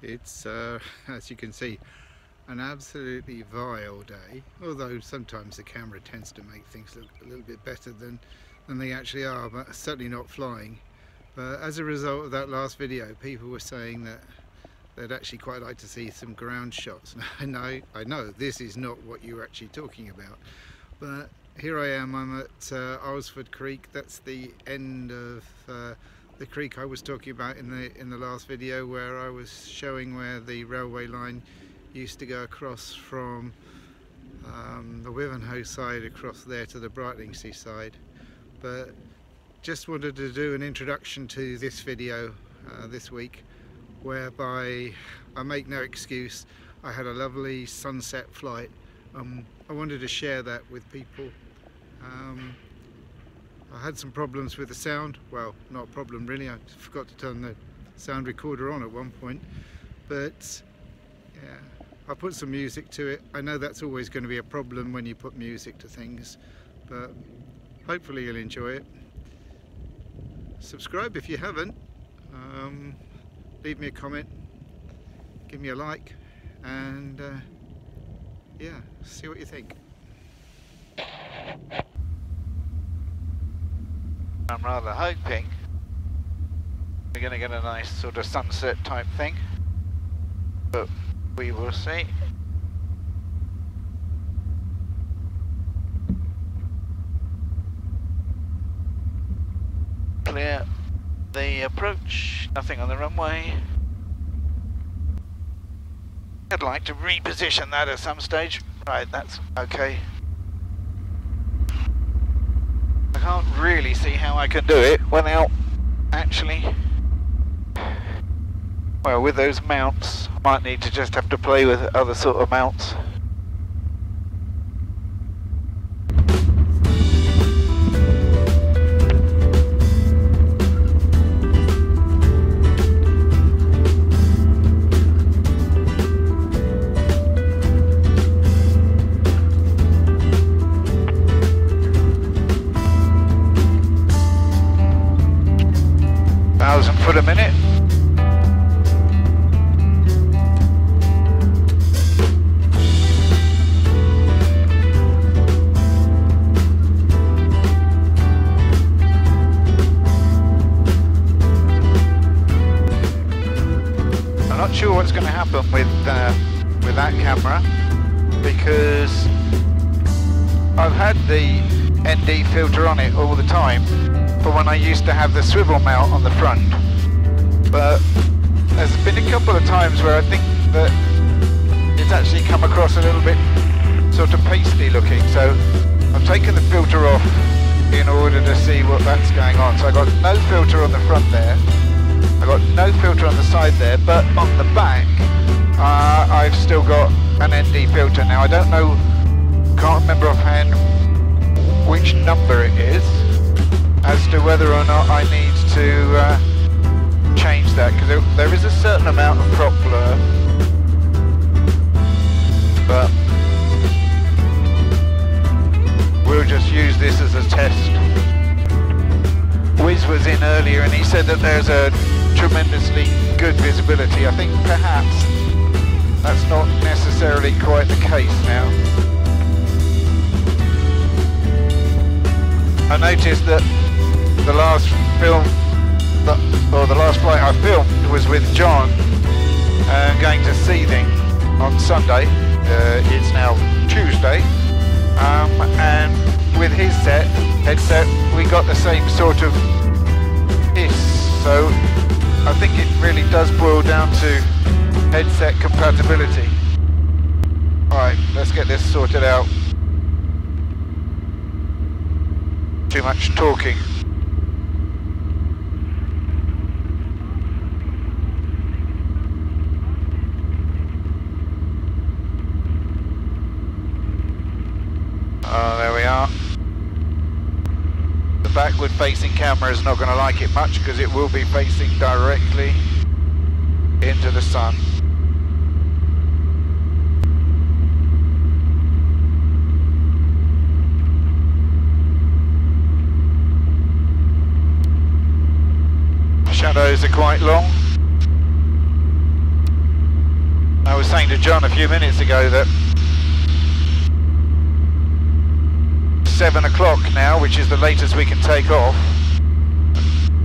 It's as you can see, an absolutely vile day, although sometimes the camera tends to make things look a little bit better than they actually are, but certainly not flying. But as a result of that last video, people were saying that they'd actually quite like to see some ground shots. And I know this is not what you were actually talking about, but here I am. I'm at Alresford Creek. That's the end of the creek I was talking about in the last video, where I was showing where the railway line used to go across from the Wivenhoe side across there to the Brightlingsea side. But just wanted to do an introduction to this video this week, whereby I make no excuse. I had a lovely sunset flight. I wanted to share that with people. I had some problems with the sound. Well, not a problem really, I forgot to turn the sound recorder on at one point, but yeah, I put some music to it. I know that's always going to be a problem when you put music to things, but hopefully you'll enjoy it. Subscribe if you haven't, leave me a comment, give me a like, and yeah, see what you think. I'm rather hoping we're going to get a nice sort of sunset type thing, but we will see. Clear the approach, nothing on the runway. I'd like to reposition that at some stage. Right, that's okay. I can't really see how I can do it without actually, well, with those mounts. I might need to just have to play with other sort of mounts. For a minute. I'm not sure what's going to happen with that camera, because I've had the ND filter on it all the time for when I used to have the swivel mount on the front. But there's been a couple of times where I think that it's actually come across a little bit sort of pasty looking, so I've taken the filter off in order to see what that's going on. So I got no filter on the front there, I got no filter on the side there, but on the back I've still got an ND filter. Now I don't know, can't remember offhand which number it is, as to whether or not I need to change that, because there is a certain amount of crop blur, but we'll just use this as a test. Wiz was in earlier and he said that there's a tremendously good visibility. I think perhaps that's not necessarily quite the case now. I noticed that the last film, or the last flight I filmed was with John, going to Seething on Sunday. It's now Tuesday, and with his headset we got the same sort of hiss, so I think it really does boil down to headset compatibility. Alright, let's get this sorted out. Too much talking. Oh, there we are. The backward facing camera is not going to like it much, because it will be facing directly into the sun. Shadows are quite long. was saying to John a few minutes ago that 7 o'clock now, which is the latest we can take off,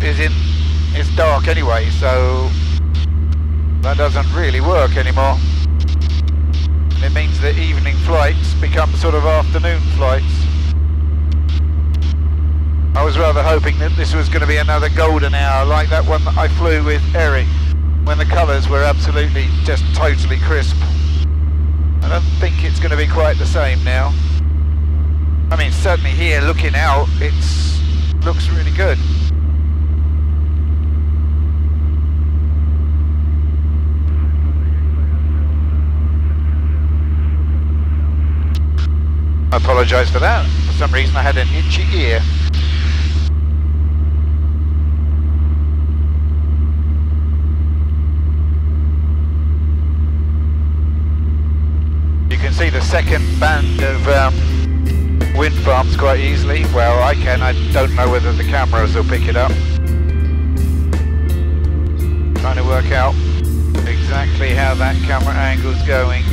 it's dark anyway, so that doesn't really work anymore. It means that evening flights become sort of afternoon flights. I was rather hoping that this was going to be another golden hour like that one that I flew with Eric, when the colours were absolutely just totally crisp. I don't think it's going to be quite the same now. I mean, certainly here looking out, it looks really good. I apologise for that. For some reason I had an itchy ear. You can see the second band of wind farms quite easily. Well, I can. I don't know whether the cameras will pick it up. Trying to work out exactly how that camera angle's going.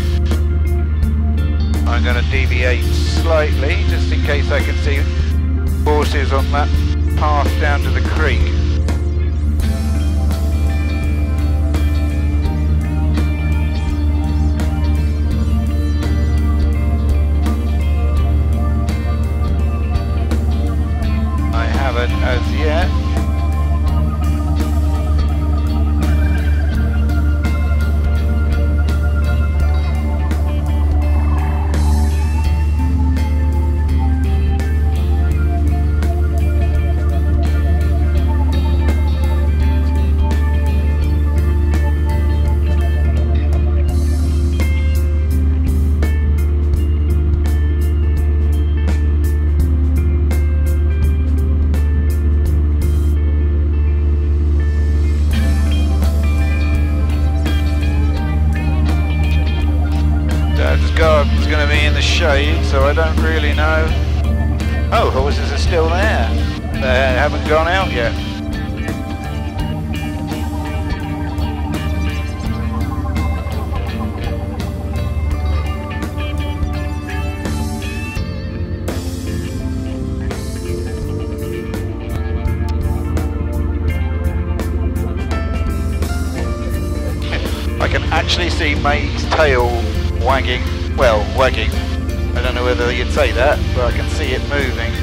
I'm going to deviate slightly just in case I can see horses on that path down to the creek. I haven't as yet. Garden's going to be in the shade, so I don't really know. Oh, horses are still there. They haven't gone out yet. I can actually see May's tail wagging. Well, wagging. I don't know whether you'd say that, but I can see it moving.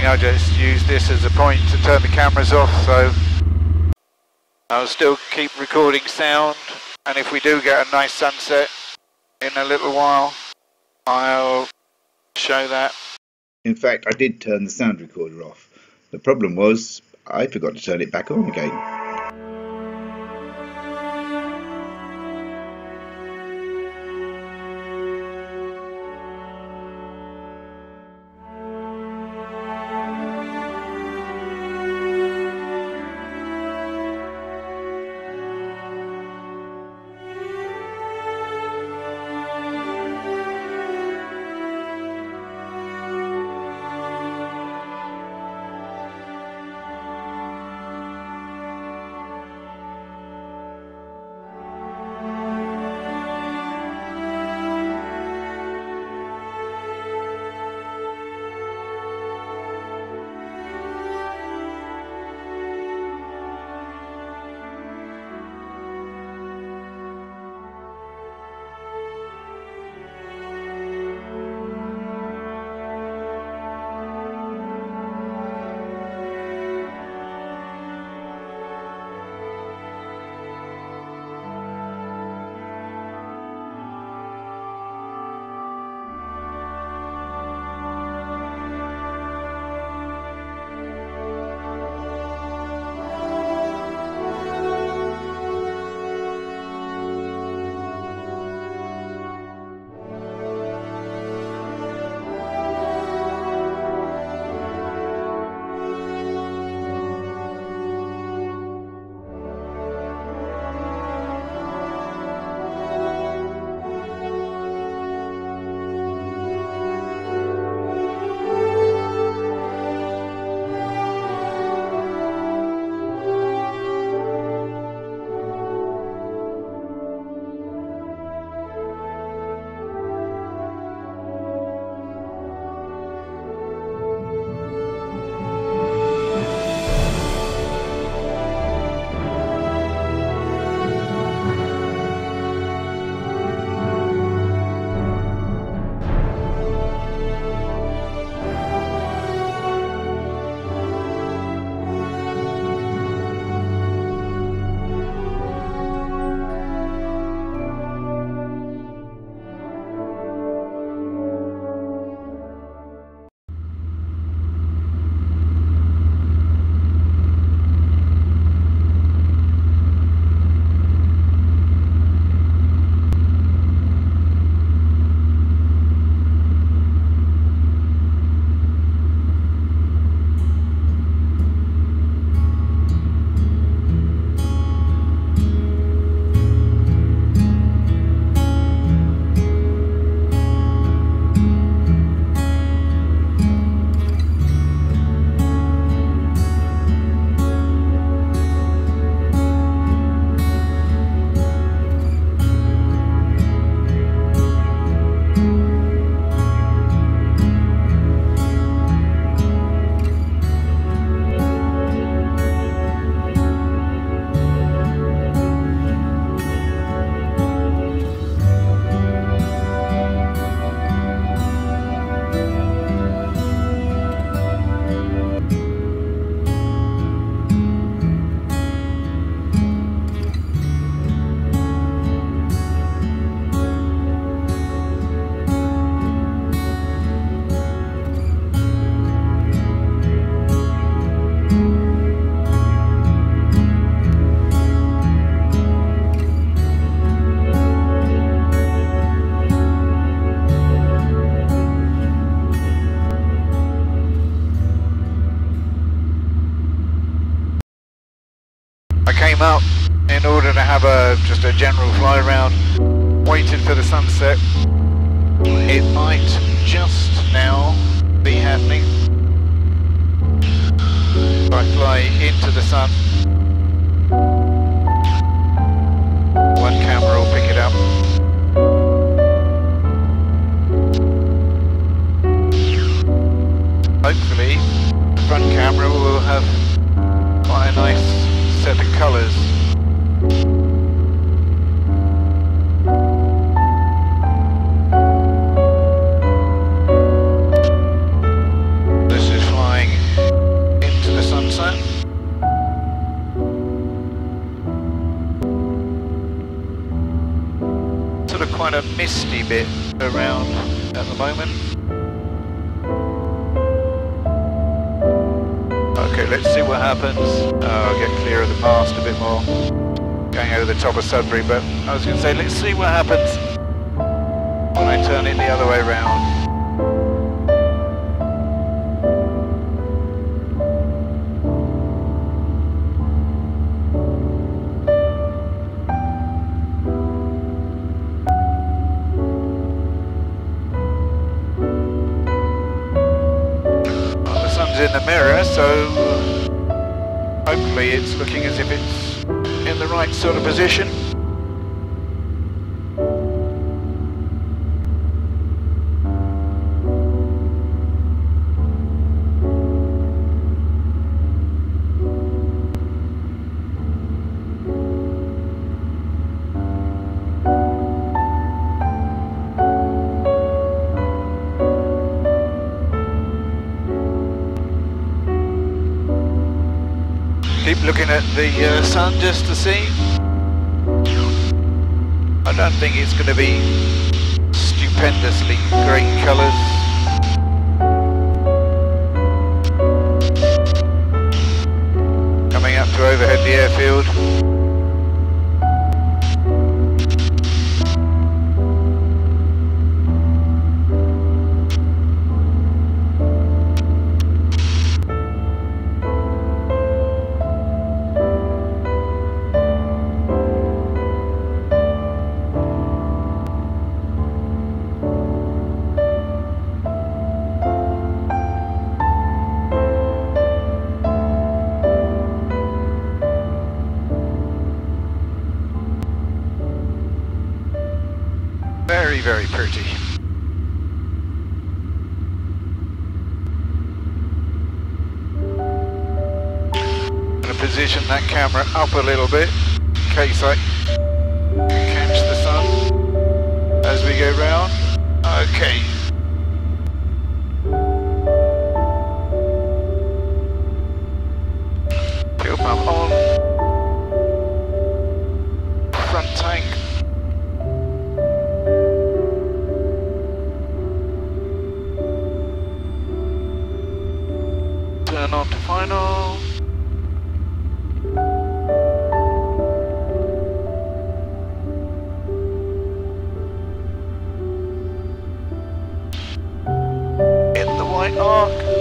I'll just use this as a point to turn the cameras off, so I'll still keep recording sound, and if we do get a nice sunset in a little while, I'll show that. In fact, I did turn the sound recorder off. The problem was I forgot to turn it back on again. have just a general fly around, waited for the sunset. It might just now be happening. If I fly into the sun, one camera will pick it up. Hopefully the front camera will have quite a nice set of colours. This is flying into the sunset. Sort of quite a misty bit around at the moment. Okay, let's see what happens. I'll get clear of the mast a bit more, going over the top of Sudbury, but I was going to say, let's see what happens when I turn it the other way around. Well, the sun's in the mirror, so hopefully it's looking as if it's in the right sort of position. Keep looking at the sun just to see. I don't think it's going to be stupendously great colours. Coming up to overhead the airfield. Very, very pretty. I'm going to position that camera up a little bit in case I catch the sun as we go round. Okay. Fuel pump on. Front tank. Turn on to final. In the white arc.